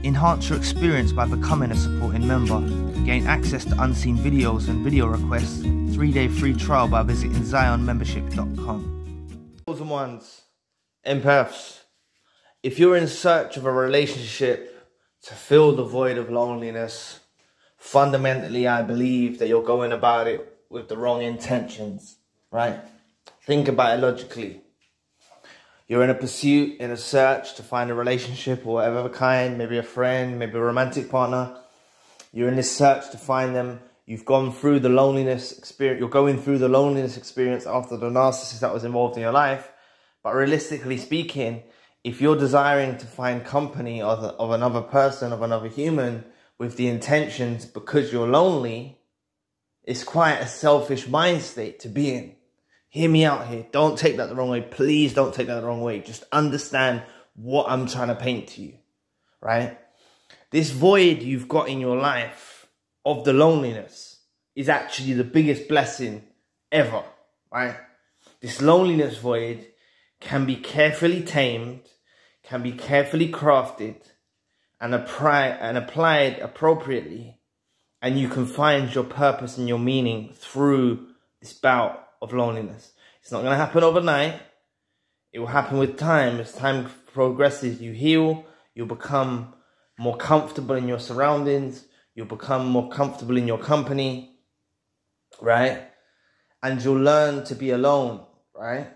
Enhance your experience by becoming a supporting member. Gain access to unseen videos and video requests. 3-day free trial by visiting zionmembership.com. Chosen ones, empaths, if you're in search of a relationship to fill the void of loneliness, fundamentally I believe that you're going about it with the wrong intentions, right? Think about it logically. You're in a pursuit, in a search to find a relationship or whatever kind, maybe a friend, maybe a romantic partner. You're in this search to find them. You've gone through the loneliness experience. You're going through the loneliness experience after the narcissist that was involved in your life. But realistically speaking, if you're desiring to find company of another person, of another human, with the intentions because you're lonely, it's quite a selfish mind state to be in. Hear me out here. Don't take that the wrong way. Please don't take that the wrong way. Just understand what I'm trying to paint to you, right? This void you've got in your life of the loneliness is actually the biggest blessing ever, right? This loneliness void can be carefully tamed, can be carefully crafted and applied appropriately, and you can find your purpose and your meaning through this bout of loneliness. It's not going to happen overnight. It will happen with time. As time progresses, you heal, you'll become more comfortable in your surroundings, you'll become more comfortable in your company, right? And you'll learn to be alone, right?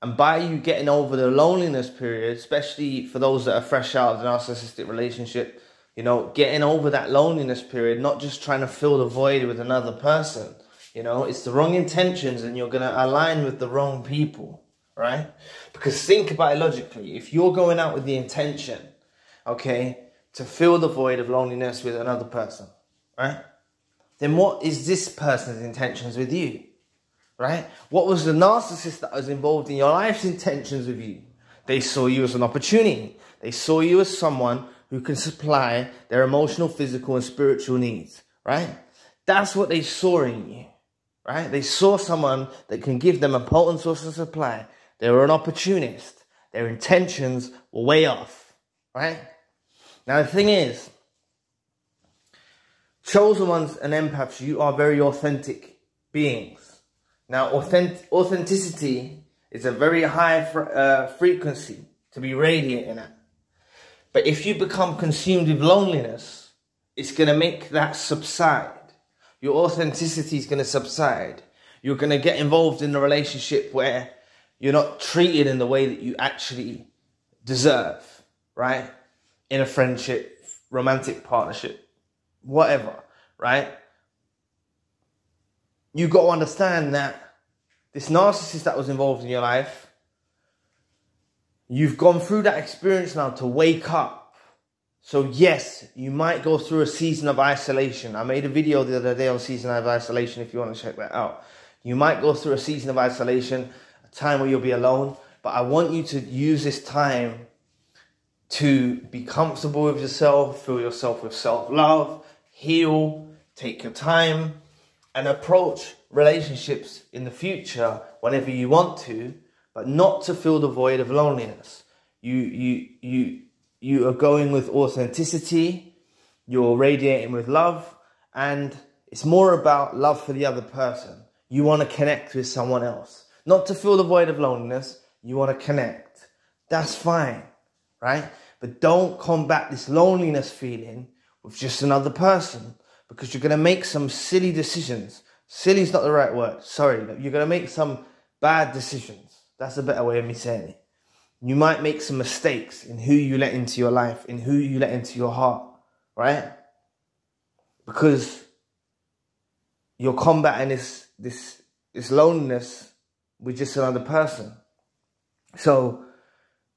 And by you getting over the loneliness period, especially for those that are fresh out of the narcissistic relationship, you know, getting over that loneliness period, not just trying to fill the void with another person. You know, it's the wrong intentions and you're going to align with the wrong people, right? Because think about it logically. If you're going out with the intention, okay, to fill the void of loneliness with another person, right? Then what is this person's intentions with you, right? What was the narcissist that was involved in your life's intentions with you? They saw you as an opportunity. They saw you as someone who can supply their emotional, physical, and spiritual needs, right? That's what they saw in you. Right? They saw someone that can give them a potent source of supply. They were an opportunist. Their intentions were way off. Right? Now the thing is, chosen ones and empaths, you are very authentic beings. Now authenticity is a very high frequency to be radiating at. But if you become consumed with loneliness, it's going to make that subside. Your authenticity is going to subside. You're going to get involved in a relationship where you're not treated in the way that you actually deserve, right? In a friendship, romantic partnership, whatever, right? You got to understand that this narcissist that was involved in your life, you've gone through that experience now to wake up. So yes, you might go through a season of isolation. I made a video the other day on season of isolation if you want to check that out. You might go through a season of isolation, a time where you'll be alone. But I want you to use this time to be comfortable with yourself, fill yourself with self-love, heal, take your time, and approach relationships in the future whenever you want to, but not to fill the void of loneliness. You are going with authenticity, you're radiating with love, and it's more about love for the other person. You want to connect with someone else. Not to fill the void of loneliness, you want to connect. That's fine, right? But don't combat this loneliness feeling with just another person, because you're going to make some silly decisions. Silly is not the right word, sorry. You're going to make some bad decisions. That's a better way of me saying it. You might make some mistakes in who you let into your life, in who you let into your heart, right? Because you're combating this loneliness with just another person. So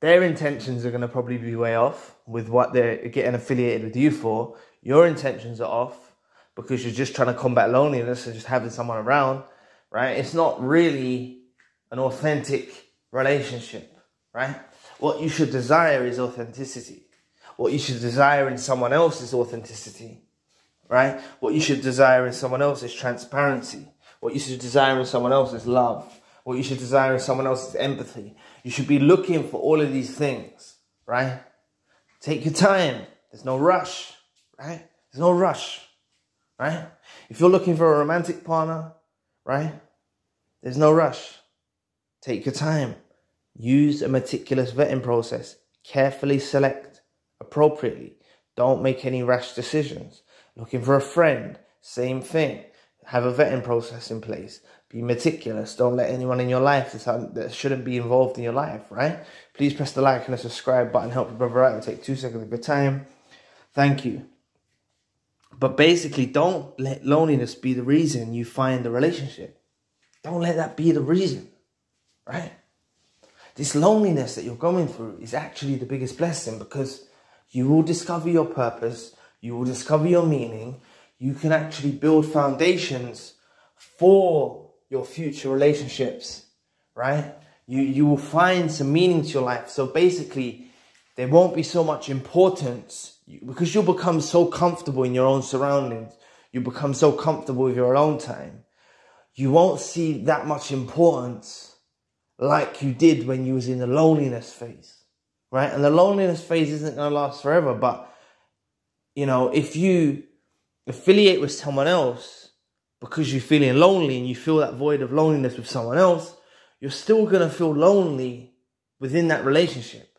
their intentions are going to probably be way off with what they're getting affiliated with you for. Your intentions are off because you're just trying to combat loneliness and just having someone around, right? It's not really an authentic relationship. Right? What you should desire is authenticity. What you should desire in someone else is authenticity. Right? What you should desire in someone else is transparency. What you should desire in someone else is love. What you should desire in someone else is empathy. You should be looking for all of these things. Right? Take your time. There's no rush, right? There's no rush, right? If you're looking for a romantic partner, right? There's no rush. Take your time. Use a meticulous vetting process. Carefully select appropriately. Don't make any rash decisions. Looking for a friend, same thing. Have a vetting process in place. Be meticulous. Don't let anyone in your life that shouldn't be involved in your life, right? Please press the like and the subscribe button. Help your brother out. It'll take 2 seconds of your time. Thank you. But basically, don't let loneliness be the reason you find a relationship. Don't let that be the reason, right? This loneliness that you're going through is actually the biggest blessing, because you will discover your purpose. You will discover your meaning. You can actually build foundations for your future relationships, right? You will find some meaning to your life. So basically, there won't be so much importance, because you'll become so comfortable in your own surroundings. You become so comfortable with your alone time. You won't see that much importance like you did when you was in the loneliness phase, right? And the loneliness phase isn't going to last forever. But, you know, if you affiliate with someone else because you're feeling lonely and you feel that void of loneliness with someone else, you're still going to feel lonely within that relationship.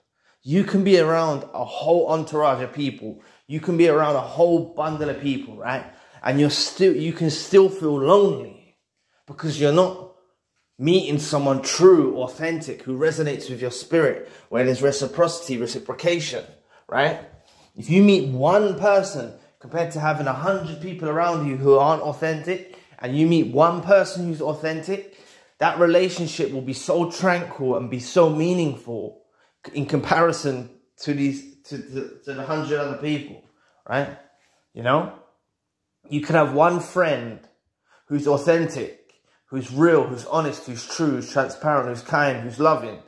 You can be around a whole entourage of people. You can be around a whole bundle of people, right? And you can still feel lonely because you're not meeting someone true, authentic, who resonates with your spirit, where there's reciprocation, right? If you meet one person compared to having 100 people around you who aren't authentic, and you meet one person who's authentic, that relationship will be so tranquil and be so meaningful in comparison to the 100 other people, right? You know, you can have one friend who's authentic, who's real, who's honest, who's true, who's transparent, who's kind, who's loving,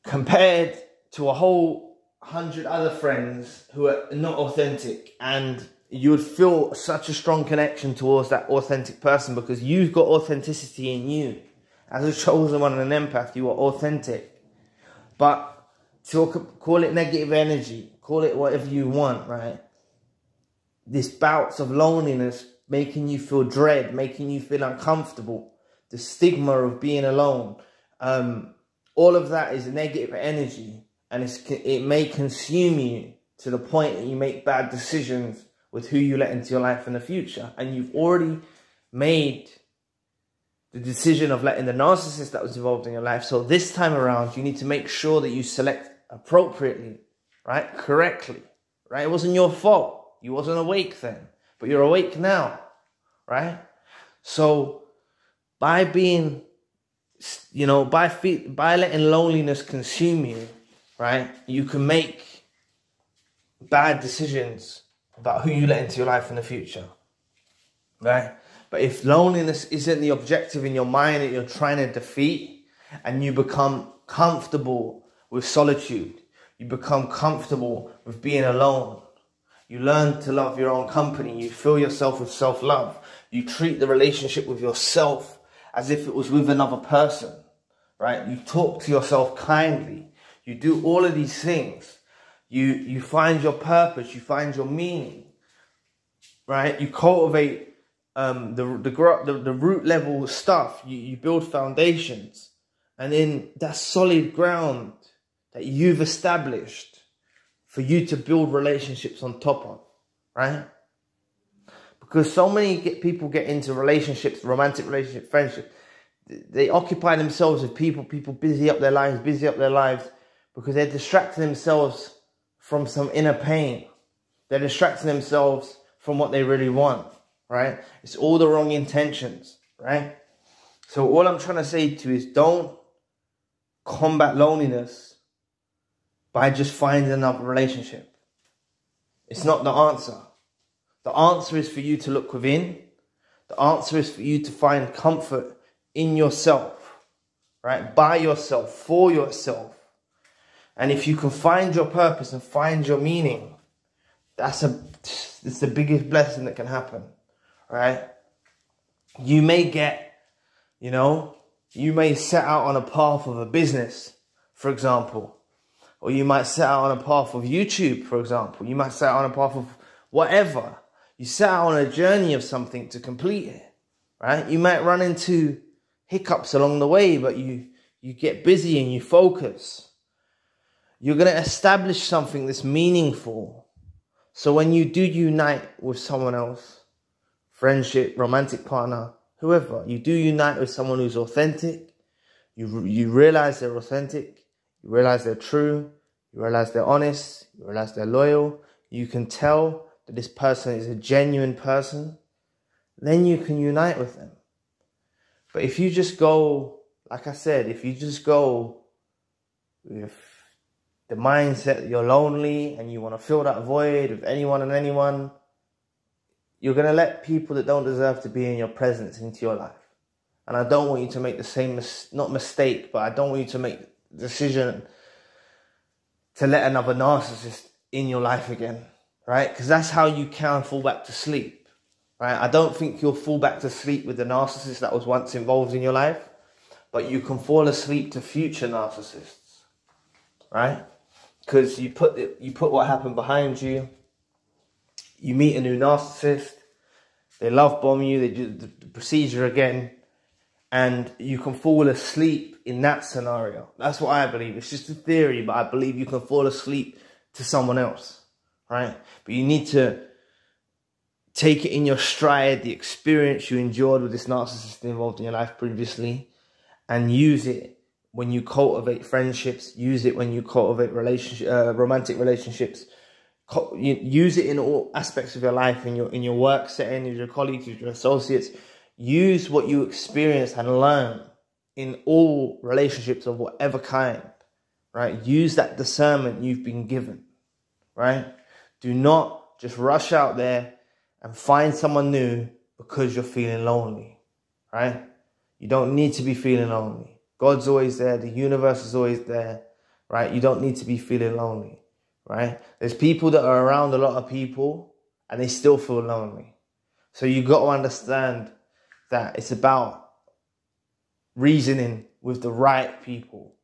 compared to a whole 100 other friends who are not authentic. And you would feel such a strong connection towards that authentic person because you've got authenticity in you. As a chosen one and an empath, you are authentic. But call it negative energy, call it whatever you want, right? This bouts of loneliness, making you feel dread, making you feel uncomfortable, the stigma of being alone, all of that is negative energy, and it may consume you to the point that you make bad decisions with who you let into your life in the future. And you've already made the decision of letting the narcissist that was involved in your life. So this time around, you need to make sure that you select appropriately, right? Correctly, right? It wasn't your fault. You wasn't awake then, but you're awake now, right? So by being, you know, by letting loneliness consume you, right, you can make bad decisions about who you let into your life in the future, right? But if loneliness isn't the objective in your mind that you're trying to defeat, and you become comfortable with solitude, you become comfortable with being alone, you learn to love your own company, you fill yourself with self-love, you treat the relationship with yourself as if it was with another person, right? You talk to yourself kindly, you do all of these things, you find your purpose, you find your meaning, right? You cultivate the root level stuff, you build foundations, and then that solid ground that you've established for you to build relationships on top of, right? Because so many people get into relationships, romantic relationships, friendships, they occupy themselves with people busy up their lives, because they're distracting themselves from some inner pain. They're distracting themselves from what they really want, right? It's all the wrong intentions, right? So all I'm trying to say to you is, don't combat loneliness by just finding another relationship. It's not the answer. The answer is for you to look within. The answer is for you to find comfort in yourself, right? By yourself, for yourself. And if you can find your purpose and find your meaning, it's the biggest blessing that can happen, right? You may get, you may set out on a path of a business, for example. Or you might set out on a path of YouTube, for example. You might set out on a path of whatever. You set out on a journey of something to complete it, right? You might run into hiccups along the way, but you get busy and you focus. You're going to establish something that's meaningful. So when you do unite with someone else, friendship, romantic partner, whoever, you do unite with someone who's authentic. You realize they're authentic. You realize they're true. You realize they're honest. You realize they're loyal. You can tell that this person is a genuine person. Then you can unite with them. But if you just go, like I said, if you just go with the mindset that you're lonely and you want to fill that void with anyone and anyone, you're going to let people that don't deserve to be in your presence into your life. And I don't want you to make the same, not mistake, but I don't want you to make the decision to let another narcissist in your life again, right? Because that's how you can fall back to sleep, right? I don't think you'll fall back to sleep with the narcissist that was once involved in your life, but you can fall asleep to future narcissists, right? Because you put what happened behind you. You meet a new narcissist, they love bomb you, they do the procedure again, and you can fall asleep in that scenario. That's what I believe. It's just a theory, but I believe you can fall asleep to someone else, right? But you need to take it in your stride, the experience you endured with this narcissist involved in your life previously, and use it when you cultivate friendships, use it when you cultivate romantic relationships. Use it in all aspects of your life, in your work setting, with your colleagues, with your associates. Use what you experience and learn in all relationships of whatever kind, right? Use that discernment you've been given, right? Do not just rush out there and find someone new because you're feeling lonely, right? You don't need to be feeling lonely. God's always there. The universe is always there, right? You don't need to be feeling lonely, right? There's people that are around a lot of people and they still feel lonely. So you got to understand that it's about reasoning with the right people,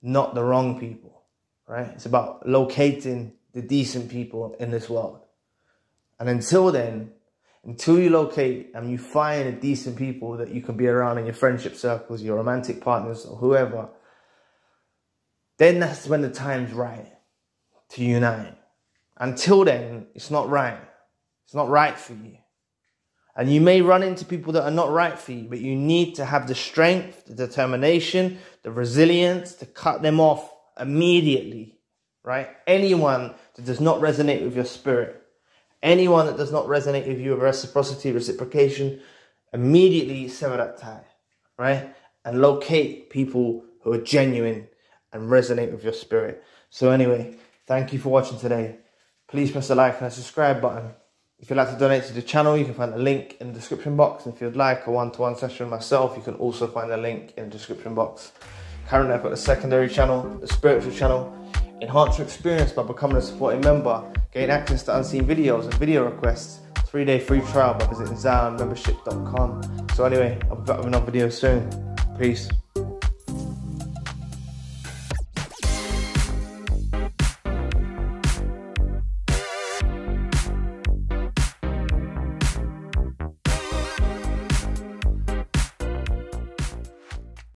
not the wrong people, right? It's about locating the decent people in this world. And until then, until you locate and you find the decent people that you can be around in your friendship circles, your romantic partners or whoever, then that's when the time's right to unite. Until then, it's not right. It's not right for you. And you may run into people that are not right for you, but you need to have the strength, the determination, the resilience to cut them off immediately, right? Anyone that does not resonate with your spirit, anyone that does not resonate with you with reciprocity, reciprocation, immediately sever that tie, right? And locate people who are genuine and resonate with your spirit. So anyway, thank you for watching today. Please press the like and the subscribe button. If you'd like to donate to the channel, you can find the link in the description box. And if you'd like a one-to-one session with myself, you can also find the link in the description box. Currently, I've got a secondary channel, the spiritual channel. Enhance your experience by becoming a supporting member. Gain access to unseen videos and video requests. 3-day free trial by visiting ZionMembership.com. So anyway, I'll be back with another video soon. Peace.